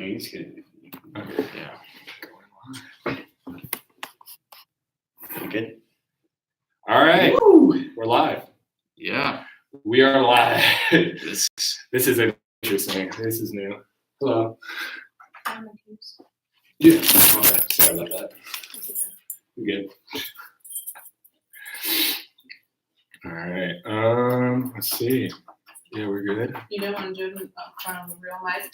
It's good. Okay. Yeah. You good? All right. Woo! We're live. Yeah. We are live. This This is interesting. This is new. Hello. Yeah. Okay. Sorry about that. You're good. All right. Let's see. Yeah, we're good. You don't want to do it in front of a real mic?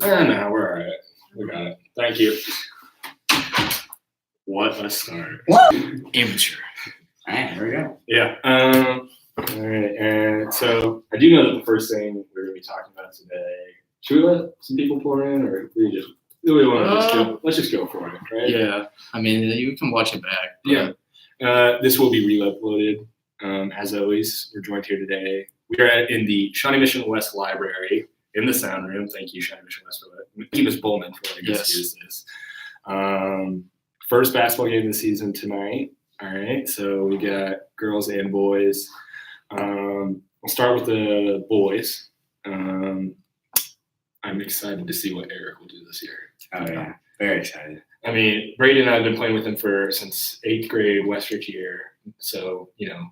No, we're all right. We got it. Thank you. What a start. amateur. All right, here we go. Yeah. All right. And so I do know that the first thing we're going to be talking about today. Should we let some people pour in, or we want to just go? Let's just go for it, right? Yeah. I mean, you can watch it back. but- Yeah. This will be re-uploaded. As always, we're joined here today. We are in the Shawnee Mission West Library in the sound room. Thank you, Shawnee Mission West. Thank you, Ms. Bowman, for letting us Yes. use this. First basketball game of the season tonight. All right, so we got girls and boys. We'll start with the boys. I'm excited to see what Eric will do this year. Oh yeah, very excited. I mean, Brady and I have been playing with him since 8th grade, Westridge year. So,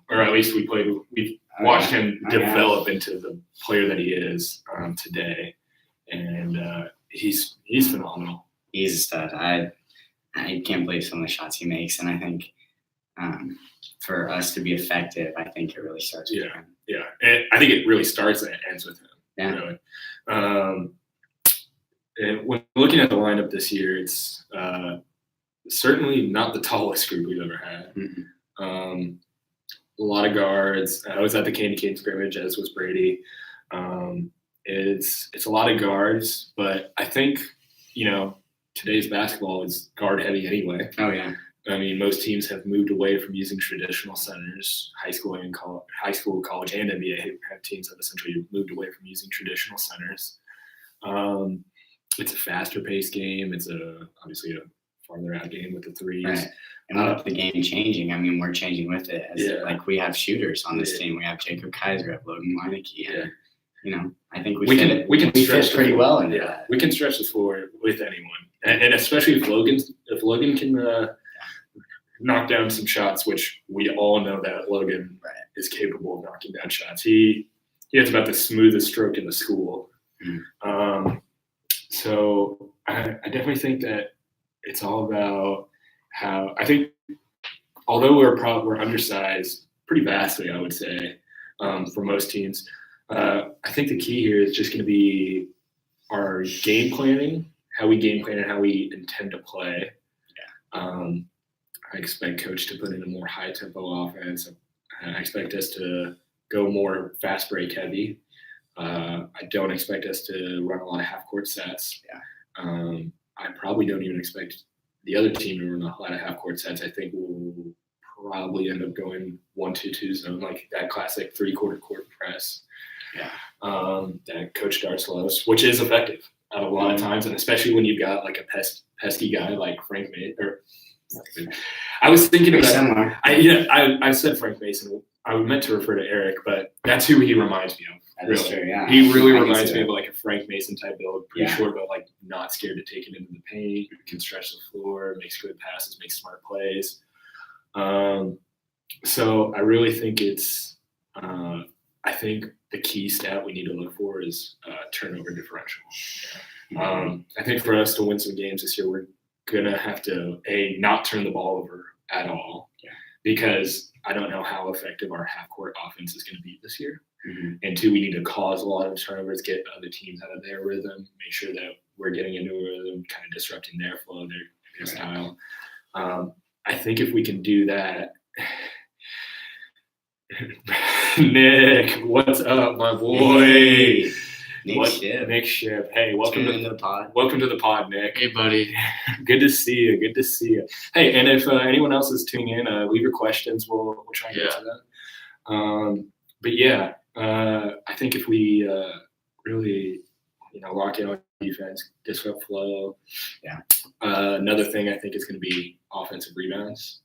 or at least we've watched him develop into the player that he is today. And he's phenomenal. He's a stud. I can't believe some of the shots he makes, and I think for us to be effective, I think it really starts with him. Yeah. And I think it really starts and ends with him. Yeah. Really. And when looking at the lineup this year, it's certainly not the tallest group we've ever had. Mhm. A lot of guards. I was at the Candy Cane scrimmage, as was Brady. It's a lot of guards, but I think today's basketball is guard heavy anyway. Oh yeah. I mean, most teams have moved away from using traditional centers. High school, college, and NBA have teams have essentially moved away from using traditional centers. It's a faster paced game. It's obviously a farther out game with the threes. Right. And with the game changing, I mean, we're changing with it. Like we have shooters on this team. We have Jacob Kaiser, we have Logan Meineke, and I think we fit pretty well into that. We can stretch the floor with anyone, and especially if Logan can knock down some shots, which we all know that Logan is capable of knocking down shots. He has about the smoothest stroke in the school. So I definitely think that it's all about how I think, although we're undersized pretty vastly, I would say, for most teams. I think the key here is just going to be our game planning, how we game plan and how we intend to play. I expect coach to put in a more high tempo offense. I expect us to go more fast break heavy. I don't expect us to run a lot of half court sets. I probably don't even expect the other team to run a lot of half court sets. I think we'll probably end up going 1-2-2 zone, like that classic 3/4 court press. That Coach Darce loves, which is effective at a lot of times, and especially when you've got like a pesky guy like Frank Mason. I was thinking about I said Frank Mason. I meant to refer to Eric, but that's who he reminds me of. That's true, yeah. He really reminds me of like a Frank Mason type build, pretty short, but like not scared to take it into the paint, can stretch the floor, makes good passes, makes smart plays. So I really think I think the key stat we need to look for is turnover differential. I think for us to win some games this year, we're gonna have to not turn the ball over at all, because I don't know how effective our half court offense is going to be this year. And 2, we need to cause a lot of turnovers, get other teams out of their rhythm, make sure that we're getting into a rhythm, kind of disrupting their flow, their style. I think if we can do that, Nick, what's up, my boy? Hey, Nick Ship. Hey, welcome to the pod. Welcome to the pod, Nick. Hey, buddy. Good to see you. Hey, and if anyone else is tuning in, leave your questions. We'll try and get to that. But yeah, I think if we really, lock in on defense, disrupt flow. Another thing I think is going to be offensive rebounds.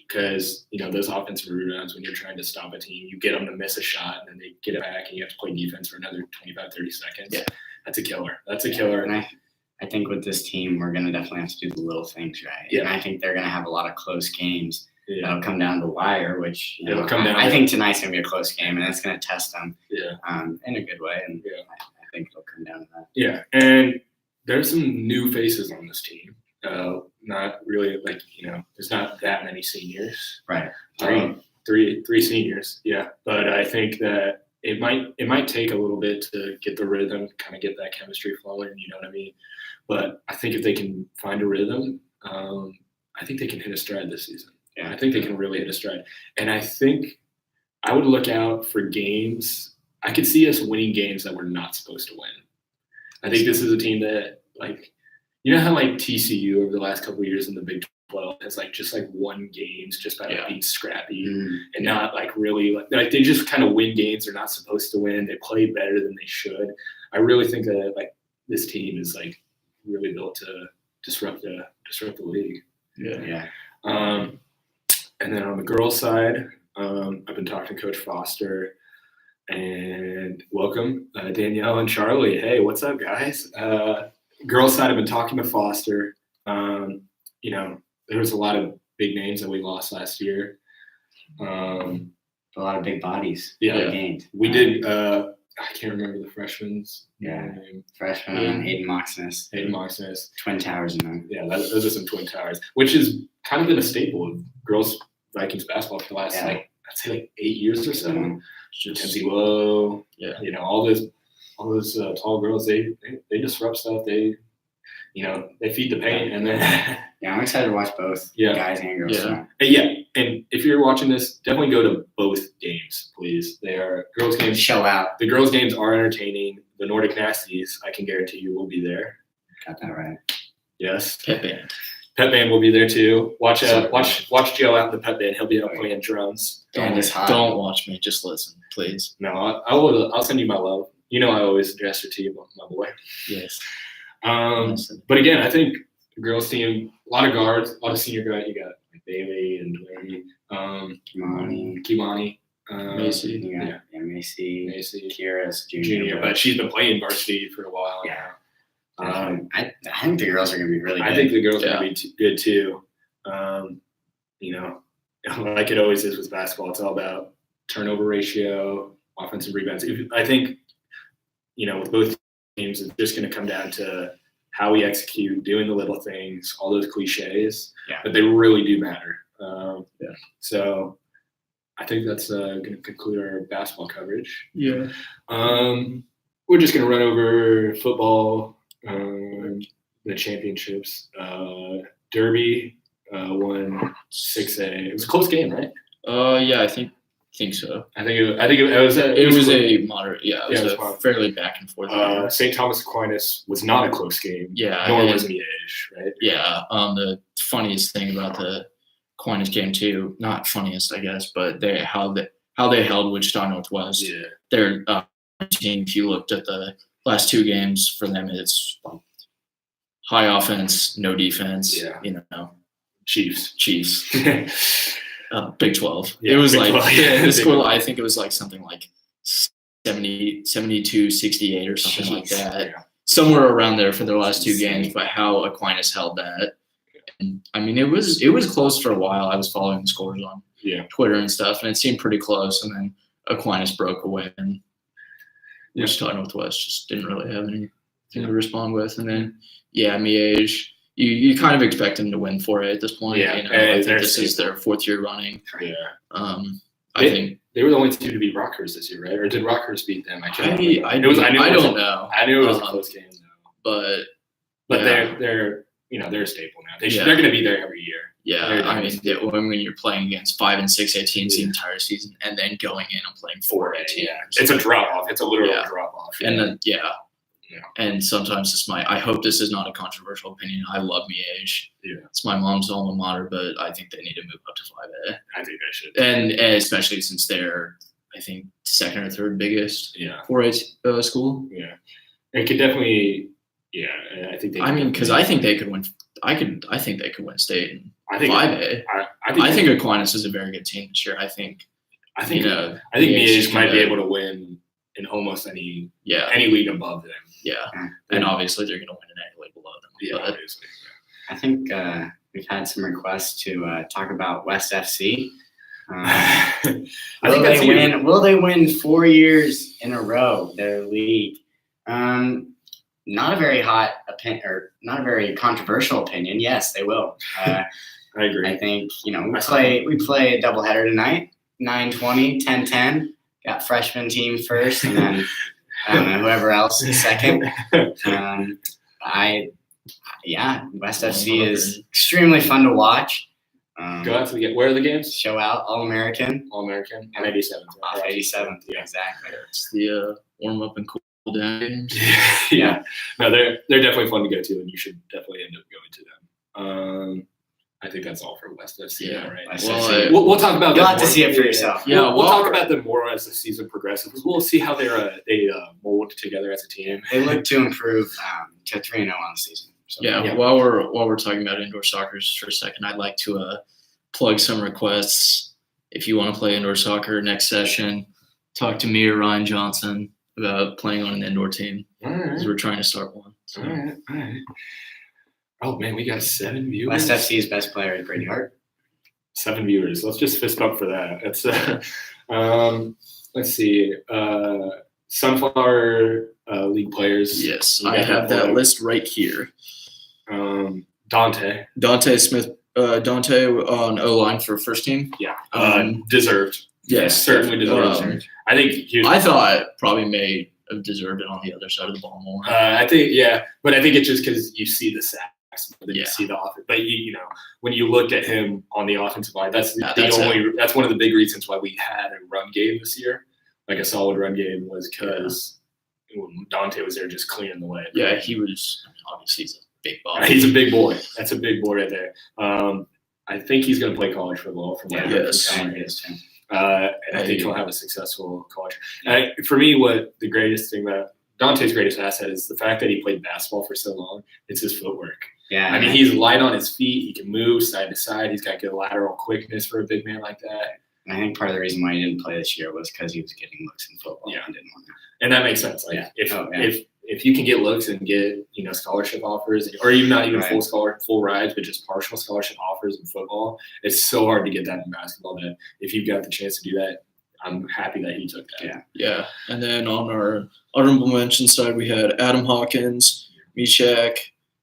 Because, those offensive rebounds, when you're trying to stop a team, you get them to miss a shot and then they get it back and you have to play defense for another 25, 30 seconds. That's a killer. And I think with this team, we're going to definitely have to do the little things right. Yeah. And I think they're going to have a lot of close games. Yeah. That'll come down to the wire, which It'll come down. I think tonight's going to be a close game, and it's going to test them Yeah. in a good way. And Yeah. I think it'll come down to that. Yeah, and there's some new faces on this team. Not really there's not that many seniors. Right. Three seniors. Yeah, but I think that it might take a little bit to get the rhythm, kind of get that chemistry flowing. You know what I mean? But I think if they can find a rhythm, I think they can hit a stride this season. Yeah, I think they can really hit a stride, and I think I would look out for games. I could see us winning games that we're not supposed to win. I think this is a team that, how TCU over the last couple of years in the Big 12 has just won games just by being scrappy and not really they just kind of win games they're not supposed to win. They play better than they should. I really think that this team is really built to disrupt the league. Yeah. And then on the girls' side, I've been talking to Coach Foster. And welcome, Danielle and Charlie. Hey, what's up, guys? Girls' side, I've been talking to Foster. There was a lot of big names that we lost last year. A lot of big bodies. Yeah. Gained. We did. I can't remember the freshman's name. Freshman, Aiden Moxness. Twin Towers in them. Yeah, those are some Twin Towers, which has kind of been a staple of girls Vikings basketball for the last I'd say 8 years or so. Kenzie Lowe, all those tall girls, they disrupt stuff. They feed the paint, and then I'm excited to watch both guys and girls. And if you're watching this, definitely go to both games, please. They are girls games. Show out. The girls games are entertaining. The Nordic Nasties, I can guarantee you, will be there. Got that right. Yes. Pep band will be there too. Watch Joe out in the pep band. He'll be out playing drums. Don't watch me. Just listen, please. No, I'll send you my love. I always address her to you, my boy. Yes. But again, I think the girls team, a lot of guards, a lot of senior guys. You got Bailey and Delaney, Kimani, Macy. Macy. Kira's junior, but she's been playing varsity for a while now. I think the girls are going to be really good. I think the girls are going to be good too. Like it always is with basketball, it's all about turnover ratio, offensive rebounds. I think, with both teams, it's just going to come down to how we execute, doing the little things, all those cliches, but they really do matter. So I think that's going to conclude our basketball coverage. Yeah. We're just going to run over football. The championships. Derby won 6A. It was a close game, right? Yeah, I think so. I think it was. It was a moderate. Yeah, it was a fairly back and forth. St. Thomas Aquinas was not a close game. Yeah, nor was Miege, right? Yeah. The funniest thing about the Aquinas game too, not funniest, I guess, but how they held Wichita Northwest. Yeah. Their team. If you looked at the last two games for them, it's high offense, no defense. Yeah. Chiefs. Big 12. Yeah, it was Big 12, the score. I think it was something like 72-68 or something like that. Yeah. Somewhere around there for their last two games. By how Aquinas held that, and it was close for a while. I was following the scores on Twitter and stuff, and it seemed pretty close. And then Aquinas broke away, and Wichita Northwest just didn't really have anything to respond with. And then Miege. You kind of expect them to win 4A at this point. Yeah, I think this is their fourth year running. Yeah. I think they were the only team to beat Rockhurst this year, right? Or did Rockhurst beat them? I don't know. I knew it was a close game, though. But they're a staple now. They're going to be there every year. Yeah, when you're playing against 5 and 6A teams the entire season, and then going in and playing 4A teams, it's a drop off. It's a literal drop off. And then and sometimes I hope this is not a controversial opinion. I love Miege. Yeah. It's my mom's alma mater, but I think they need to move up to 5A. I think they should. And especially since they're, I think, second or third biggest 4A school. Yeah. It could definitely, I think they because I think they could win. I think they could win state in 5A. I think Aquinas is a very good team this year. I think Miege might be able to win in almost any league above them. Yeah, and obviously they're going to win in any league below Yeah, But obviously. I think we've had some requests to talk about West FC. I think Will that's they win? Will they win 4 years in a row their league? Not a very hot opinion, or not a very controversial opinion. Yes, they will. I agree. I think we play a doubleheader tonight. 9:20, 10:10. Got freshman team first, and then I don't know whoever else is second. West FC is extremely fun to watch. Go out to the game. Where are the games? Show out, All-American. All-American. On 87th. Off 87th, yeah, exactly. it's the warm up and cool down games. Yeah. No, they're definitely fun to go to, and you should definitely end up going to them. I think that's all for West FC. Yeah. Right. Well, We'll talk about. You'll have to see it for yourself. Yeah, we'll talk about them more as the season progresses. We'll see how they mold together as a team. They look to improve to 3-0 on the season. So, Yeah, while we're talking about indoor soccer just for a second, I'd like to plug some requests. If you want to play indoor soccer next session, talk to me or Ryan Johnson about playing on an indoor team. All right. Because we're trying to start one. So. All right. Oh man, we got 7 viewers. West FC's best player is Brady Hart. 7 viewers. Let's just fist bump for that. That's let's see. Sunflower League players. Yes, You I got have that list right here. Dante. Dante Smith, Dante on O-line for first team. Yeah. Yes, Deserved. Certainly deserved. I think he was, I thought probably may have deserved it on the other side of the ball more. I think, yeah, but I think it's just because you see the sacks more than you Yeah. see the offense. But you know, when you looked at him on the offensive line, that's that's one of the big reasons why we had a run game this year, like a solid run game, was because Dante was there just clearing the way. Yeah, he was. I mean, obviously, he's a big body. He's a big boy. That's a big boy right there. I think he's going to play college football from what I heard Yes. from Tom. And I think he'll have a successful college. For me, what the greatest thing that Dante's greatest asset is the fact that he played basketball for so long. It's his footwork. Yeah. I mean, he's light on his feet. He can move side to side. He's got good lateral quickness for a big man like that. I think part of the reason why he didn't play this year was because he was getting looks in football. Yeah. And didn't want to. And that makes sense. Like Yeah. if you can get looks and get, scholarship offers, or even not even Right. full rides, but just partial scholarship offers in football, it's so hard to get that in basketball that if you've got the chance to do that, I'm happy that he took that. Yeah. Yeah, and then on our honorable mention side, we had Adam Hawkins, Mishak,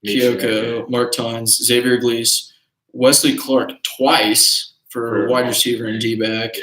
Kyoko, Mark Tynes, Xavier Gleese, Wesley Clark twice for wide receiver and D-back.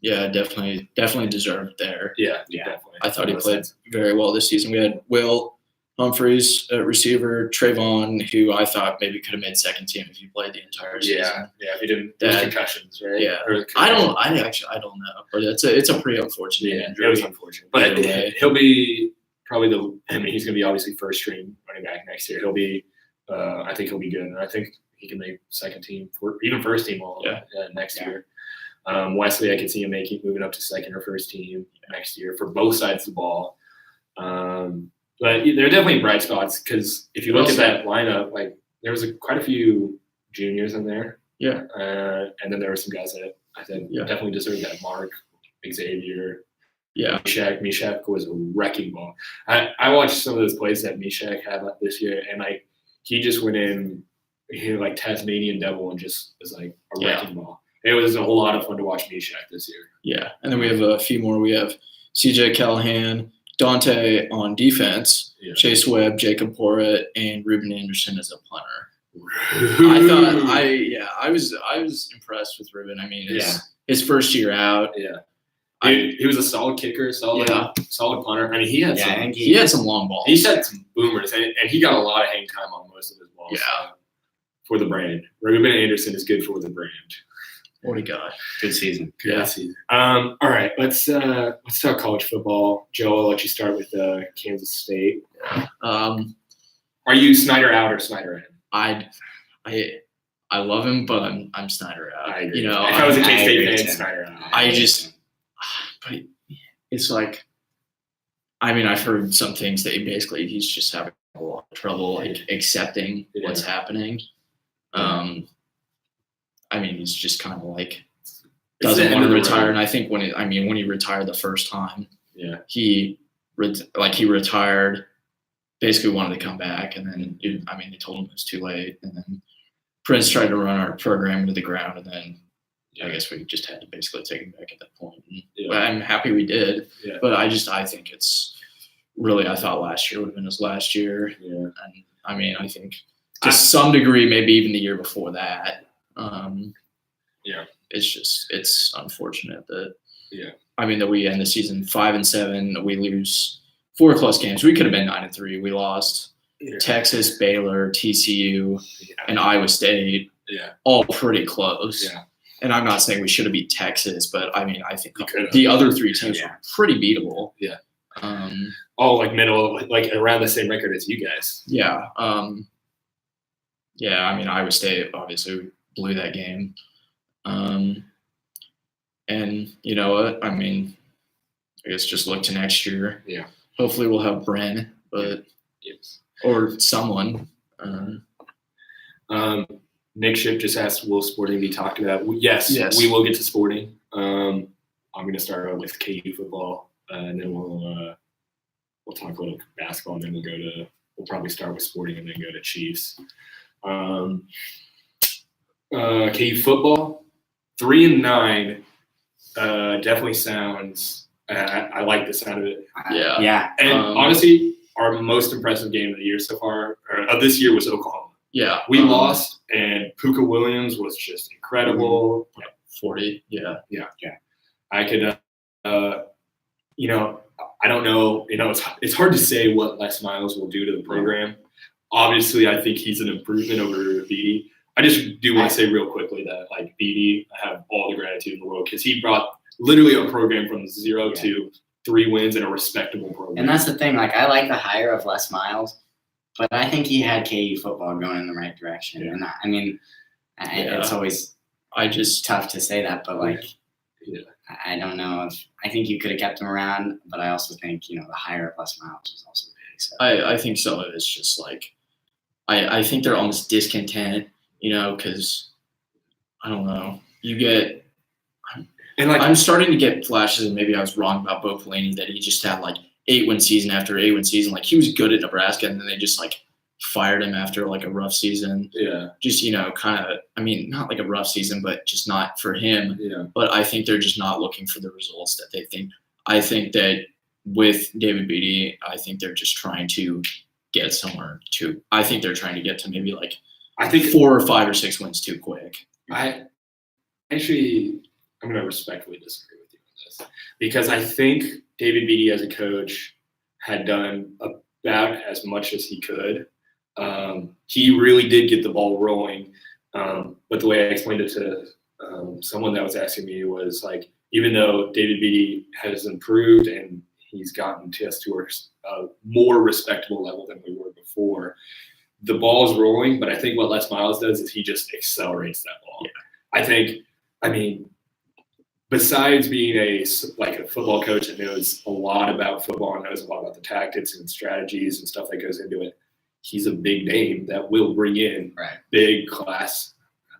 Yeah. Definitely deserved there. Yeah. Yeah. Definitely. I thought he played very well this season. We had Will Humphreys at receiver, Trayvon, who I thought maybe could have made second team if he played the entire season. Yeah. If he didn't, That- concussions, right? Yeah. Or I don't know, but it's a pretty unfortunate Yeah, injury. it was unfortunate, but Either way. he'll be probably he's going to be obviously first string running back next year. He'll be, I think he'll be good, and I think he can make second team, even first team all next year. Wesley, I can see him moving up to second or first team next year for both sides of the ball. But there are definitely bright spots because if you look at that lineup, like there was quite a few juniors in there. Yeah. And then there were some guys that I think definitely deserved that. Mark, Xavier. Yeah. Mishak was a wrecking ball. I watched some of those plays that Mishak had this year, and like he just went in, like Tasmanian Devil, and just was like a wrecking ball. It was a whole lot of fun to watch Mishak this year. Yeah, and then we have a few more. We have CJ Callahan, Dante on defense, Chase Webb, Jacob Porrett, and Ruben Anderson as a punter. I was impressed with Ruben. I mean, his first year out. Yeah. He was a solid kicker, solid punter. I mean, he had some long balls. He had some boomers, and he got a lot of hang time on most of his balls. Yeah. For the brand. Ruben Anderson is good for the brand. What do you got? Good season. Good season. All right, let's talk college football. Joe, I'll let you start with Kansas State. Are you Snyder out or Snyder in? I love him, but I'm Snyder out. I agree. If I was a K-State fan, Snyder out. But it's like, I mean, I've heard some things that he's just having a lot of trouble accepting what's happening. I mean, he's just kind of like doesn't want to retire. And I think when he retired the first time, he retired. basically wanted to come back, and then they told him it was too late, and then Prince tried to run our program into the ground, and then I guess we just had to basically take him back at that point. But I'm happy we did. Yeah. But I think it's really, I thought last year would have been his last year. Yeah. And I think to some degree, maybe even the year before that. It's unfortunate that. Yeah. That we end the season 5-7. We lose 4 close games. We could have been 9-3. We lost Texas, Baylor, TCU, and Iowa State. Yeah. All pretty close. Yeah. And I'm not saying we should have beat Texas, but I think the other 3 teams were pretty beatable. Yeah. All like middle, like around the same record as you guys. Yeah. Iowa State obviously blew that game. And you know what? I guess just look to next year. Yeah. Hopefully we'll have Bren, but or someone. Nick Ship just asked, will Sporting be talked about? Yes. We will get to Sporting. I'm going to start out with KU football, and then we'll talk a little basketball, and then we'll probably start with Sporting and then go to Chiefs. KU football, 3-9, definitely sounds. I like the sound of it. Yeah. And honestly, our most impressive game of the year so far, or of this year, was Oklahoma. Yeah. We lost, and Puka Williams was just incredible. 40. Yeah. I could, I don't know. It's hard to say what Les Miles will do to the program. Obviously, I think he's an improvement over Beatty. I just do want to say real quickly that, like, Beatty, I have all the gratitude in the world because he brought literally a program from 0 to 3 wins and a respectable program. And that's the thing. Like, I like the hire of Les Miles, but I think he had KU football going in the right direction. Yeah. And it's always tough to say that, but I don't know I think you could have kept him around, but I also think, the hire of Les Miles was also big. So. I think some of it's just like, I think they're almost discontent, because I don't know. I'm starting to get flashes, and maybe I was wrong about Bo Pelini, that he just had like 8-win season after 8-win season. Like, he was good at Nebraska, and then they just like fired him after like a rough season. Yeah. Just, kind of, not like a rough season, but just not for him. Yeah. But I think they're just not looking for the results that they think. I think that with David Beatty, I think they're just trying to get somewhere I think they're trying to get to maybe like, I think 4 or 5 or 6 wins too quick. I'm going to respectfully disagree with you on this, because I think David Beatty as a coach had done about as much as he could. He really did get the ball rolling. But the way I explained it to someone that was asking me was like, even though David Beatty has improved and he's gotten us to a more respectable level than we were before, the ball is rolling. But I think what Les Miles does is he just accelerates that ball. Yeah. Besides being a football coach that knows a lot about football and knows a lot about the tactics and strategies and stuff that goes into it, he's a big name that will bring in big class,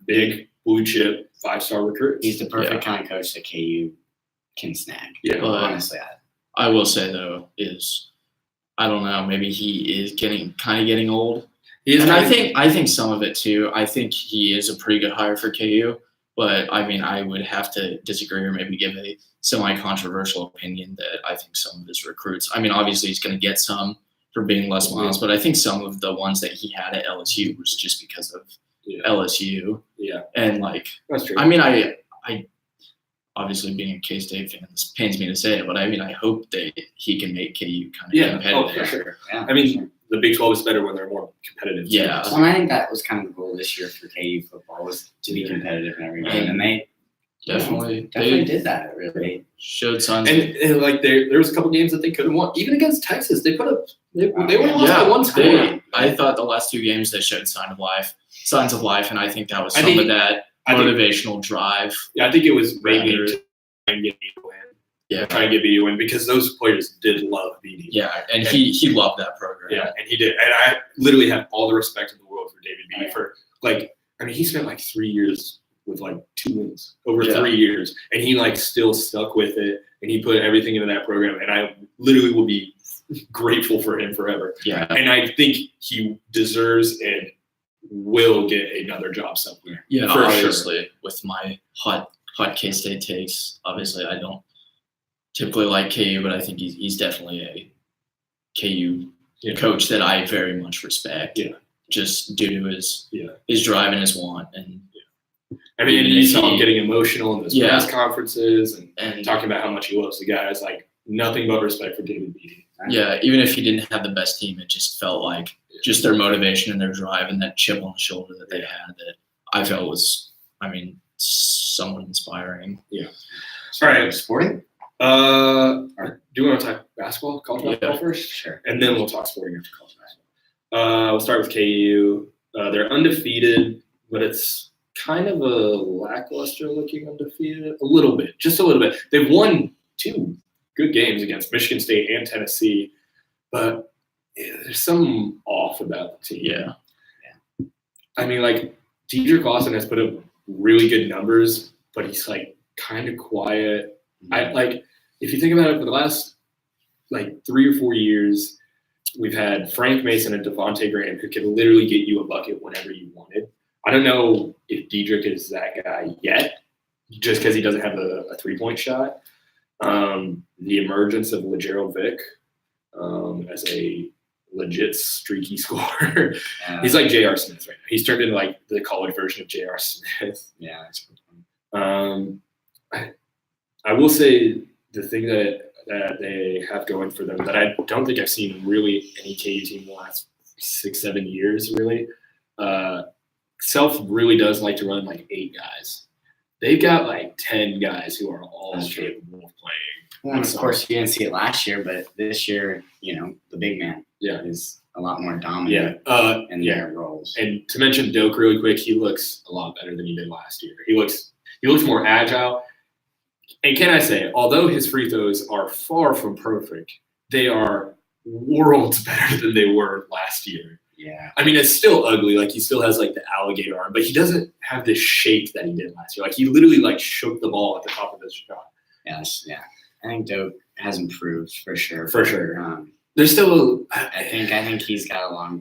big blue chip 5-star recruits. He's the perfect kind of coach that KU can snag. Yeah, honestly. I will say though I don't know, maybe he is getting old. I think some of it too. I think he is a pretty good hire for KU. But, I would have to disagree or maybe give a semi-controversial opinion that I think some of his recruits – obviously he's going to get some for being Les Miles, but I think some of the ones that he had at LSU was just because of LSU. Yeah. And, that's true. I obviously being a K-State fan, this pains me to say it, but I hope that he can make KU kind of competitive. Oh, for sure. Yeah. The Big 12 is better when they're more competitive. Yeah. Well, and I think that was kind of the goal this year for KU football, was to be competitive in every game. And they definitely did that, really. Showed signs. And there was a couple games that they could have won. Even against Texas, they put up – they only lost by 1 score. I thought the last 2 games they showed signs of life, and I think that was some of that motivational drive. Yeah, I think it was maybe to try and get Beatty win. Yeah, try and get Beatty win, because those players did love Beatty. Yeah, and he loved that program. Yeah, and he did. And I literally have all the respect in the world for David Beatty for he spent 3 years with 2 wins over 3 years, and he still stuck with it, and he put everything into that program. And I literally will be grateful for him forever. Yeah. And I think he deserves and will get another job somewhere. Yeah, for obviously, sure. with my hot K-State takes, obviously I don't typically like KU, but I think he's definitely a KU coach that I very much respect. Yeah. Just due to his drive and his want. And I mean, you saw him getting emotional in those press conferences and talking about how much he loves the guys. Like, nothing but respect for David Beatty. Yeah, even if he didn't have the best team, it just felt like just their motivation and their drive and that chip on the shoulder that they had that I felt was, somewhat inspiring. Yeah. All right. Sporting? Do you want to talk basketball, college basketball first? Sure. And then we'll talk sporting after college basketball. We'll start with KU. They're undefeated, but it's kind of a lackluster looking undefeated. A little bit. Just a little bit. They've won 2 good games against Michigan State and Tennessee, but there's something off about the team. Yeah. I mean, like, Dedrick Lawson has put up really good numbers, but he's, like, kind of quiet. If you think about it, for the last, 3 or 4 years, we've had Frank Mason and Devontae Graham who can literally get you a bucket whenever you wanted. I don't know if Dedrick is that guy yet, just because he doesn't have a three-point shot. The emergence of LeGerald Vick as a legit streaky scorer. He's like J.R. Smith right now. He's turned into like the college version of J.R. Smith. Yeah, that's I will say the thing that they have going for them that I don't think I've seen really any KU team in the last 6-7 years really. Self really does like to run 8 guys. They've got 10 guys who are all capable of playing. Well, and of course, you didn't see it last year, but this year, the big man is a lot more dominant in their roles. And to mention Doak really quick, he looks a lot better than he did last year. He looks more agile. And can I say, although his free throws are far from perfect, they are worlds better than they were last year. Yeah. I mean, it's still ugly. He still has the alligator arm, but he doesn't have this shape that he did last year. He literally shook the ball at the top of his shot. Yes. Yeah. I think Doak has improved for sure. For sure. There's still. I think he's got I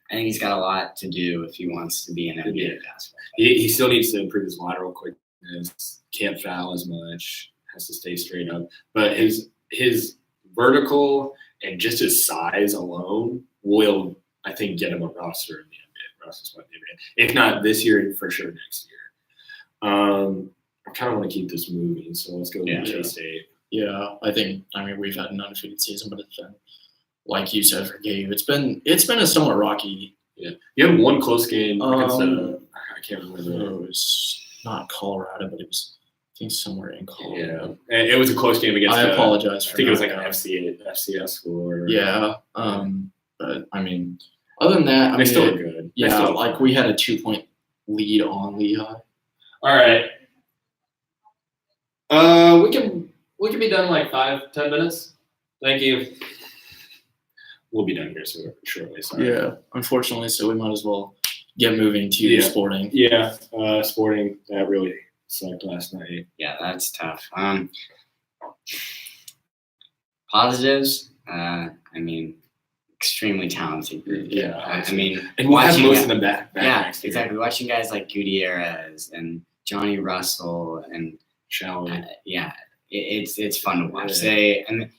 think he's got a lot to do if he wants to be an NBA basketball. He still needs to improve his lateral quickness. Can't foul as much. Has to stay straight up. But his vertical and just his size alone will, I think, get him a roster in the NBA. Roster spot in the NBA. If not this year, for sure next year. I kind of want to keep this moving, so let's go to K-State. Yeah, I mean, we've had an undefeated season, but it's been, like you said, for KU, it's been a somewhat rocky. Yeah, you had one close game against I can't remember. It was not Colorado, but it was, I think, somewhere in Colorado. Yeah, and it was a close game against. I apologize. I think it was an FCS score. Yeah, but I mean, other than that, they still are good. Yeah, we had a 2-point lead on Lehigh. All right. We can be done in 5-10 minutes. Thank you. We'll be done here shortly. Sorry. Yeah, unfortunately, so we might as well get moving to sporting. Yeah, sporting, that really sucked last night. Yeah, that's tough. Positives, extremely talented group. Yeah, I mean, and we'll have most of them back. Yeah, exactly. Watching guys like Gutierrez and Johnny Russell and Shalloway. It's fun to watch. And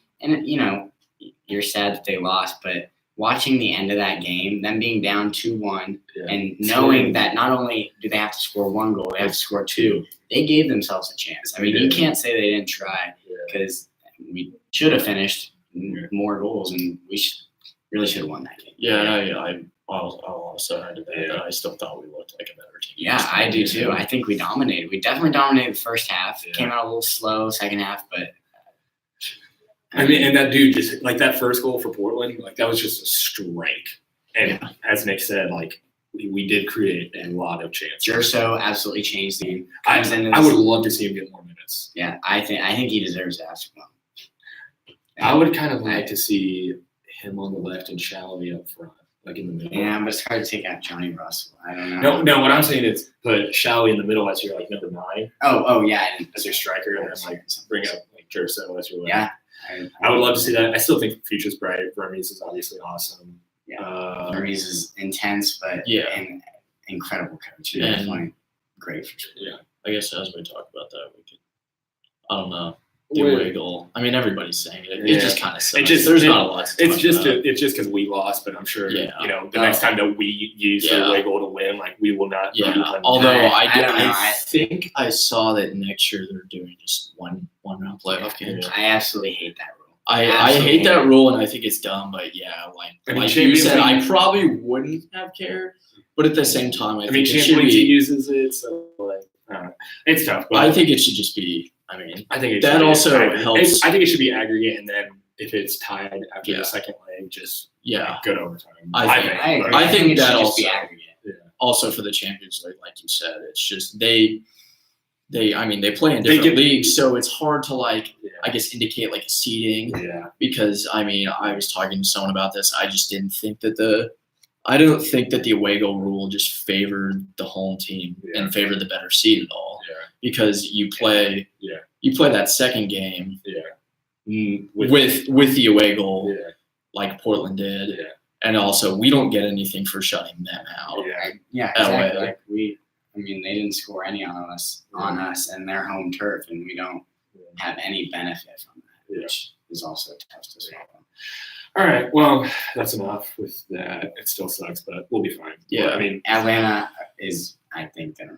you're sad that they lost, but watching the end of that game, them being down 2-1, and knowing that not only do they have to score 1 goal, they have to score 2. They gave themselves a chance. I mean, you can't say they didn't try because we should have finished more goals, and we really should have won that game. I'll also add to that. I still thought we looked like a better team. Yeah, I do too. I think we dominated. We definitely dominated the first half. Came out a little slow second half, but I mean, and that dude just that first goal for Portland, that was just a strike. And as Nick said, we did create a lot of chances. Jerso absolutely changed the game. I would love to see him get more minutes. Yeah, I think he deserves that. I would kind of like to see him on the left and Shalloway up front, in the middle. Yeah, but it's hard to take out Johnny Russell. I don't know. No. What I'm saying is put Shalloway in the middle as your number 9. Oh yeah, as your striker, and then bring up Jerso as your left. Yeah, I would love to see that. I still think the future's bright. Vermes is obviously awesome. Yeah. Hermes is intense, but an incredible coach. He's definitely great for sure. Yeah. I guess as we talk about that, we could. I don't know. The wiggle. I mean, everybody's saying it. It just kind of sucks. There's not a lot. It's just because we lost, but I'm sure the next time that we use the wiggle to win, like we will not. Yeah. Although I think I saw that next year they're doing just one round playoff game. I absolutely hate that rule. I hate that rule, and I think it's dumb. But like you said, I probably wouldn't have cared. But at the same time, I think Champions League uses it, so it's tough. But I think it should just be. I mean, I think that also helps. I think it should be aggregate, and then if it's tied after the second leg, just good overtime. I think that also be aggregate. Yeah. Also for the Champions League, like you said, it's just they play in different leagues, so it's hard to I guess indicate like a seeding. Yeah. Because I was talking to someone about this. I just didn't think that I don't think that the away goal rule just favored the home team and favored the better seed at all. Yeah. Because you play that second game with the away goal like Portland did. Yeah. And also we don't get anything for shutting them out. Yeah, exactly. Like they didn't score any on us and their home turf, and we don't have any benefit from that, which is also tough to swallow. All right, well, that's enough with that. It still sucks, but we'll be fine. Yeah, Atlanta is, I think it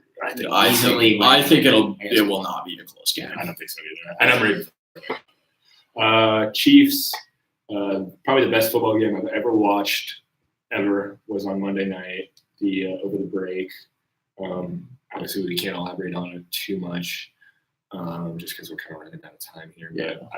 will not be a close game. I don't think so either. And I'm ready for it. Chiefs, probably the best football game I've ever watched was on Monday night, over the break. Obviously, we can't elaborate on it too much, just because we're kind of running out of time here. But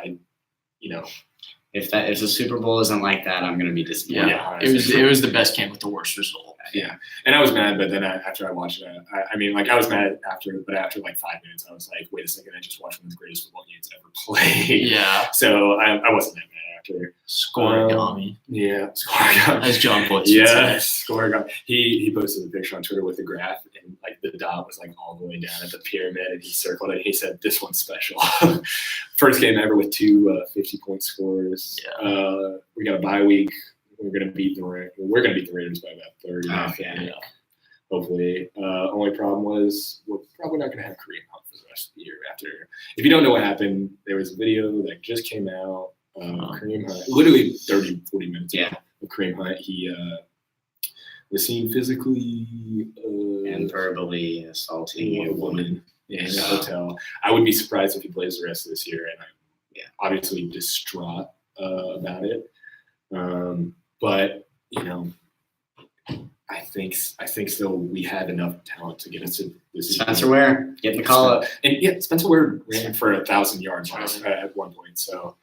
if the Super Bowl isn't like that, I'm going to be disappointed. Yeah, it was the best game with the worst result. Yeah, and I was mad, but then after I watched it, I was mad after like 5 minutes, I was like, wait a second, I just watched one of the greatest football games ever played. Yeah. So I wasn't that mad after. Scoregami. Yeah, Scoregami. As John Boyd Yes, Scoregami. He posted a picture on Twitter with a graph, and like the dot was like all the way down at the pyramid, and he circled it. And he said, "This one's special." First game ever with two 50-point scores. Yeah. We got a bye week. We're gonna beat the Raiders by about 30. Yeah. Hopefully. Only problem was we're probably not gonna have Kareem Hunt for the rest of the year. If you don't know what happened, there was a video that just came out. Kareem Hunt, literally 30, 40 minutes ago of Kareem Hunt. He was seen physically and verbally assaulting a woman in a hotel. I would be surprised if he plays the rest of this year, and I'm obviously distraught about it. But I think still we had enough talent to get us to this. Spencer Ware getting the call up, and Spencer Ware ran for 1,000 yards at one point. So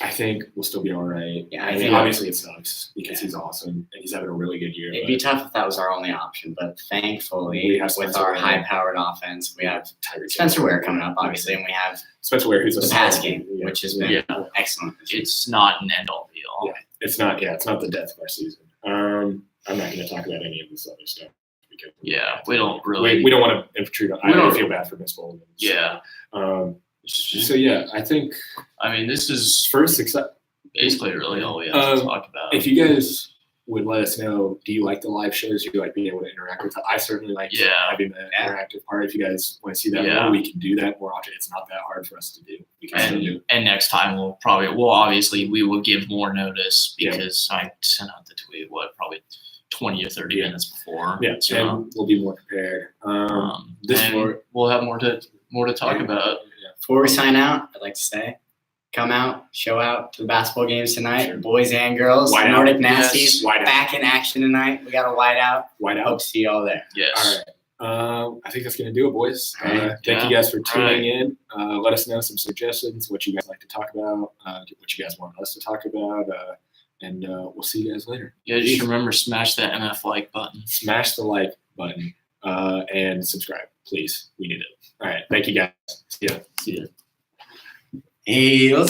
I think we'll still be all right. Yeah, I think obviously it sucks because he's awesome and he's having a really good year. It'd be tough if that was our only option, but thankfully with our high-powered offense, we have Spencer Ware coming up, obviously, and we have Spencer Ware, who's the pass game, which has been excellent. It's not an end-all be-all. Yeah, it's not the death of our season. I'm not going to talk about any of this other stuff because we don't really we don't want to intrude. I don't feel bad for Miss Bolden. Yeah. So I think this is first success. Basically, really all we have to talk about. If you guys would let us know, do you like the live shows? Do you like being able to interact with them? I certainly like having the interactive part. If you guys want to see that more, we can do that more often. It's not that hard for us to do. And next time we will give more notice because I sent out the tweet probably 20 or 30 minutes before. Yeah, so and we'll be more prepared. We'll have more to talk about. Before we sign out, I'd like to say, come out, show out to the basketball games tonight, boys and girls. Nordic Nasties back in action tonight. We got a white out. Hope to see you all there. Yes. All right. I think that's going to do it, boys. Thank you guys for tuning in. Let us know some suggestions, what you guys like to talk about, what you guys want us to talk about, and we'll see you guys later. Yeah, just remember, smash that MF like button. Smash the like button and subscribe, please. We need it. All right. Thank you, guys. See ya. Hey, let's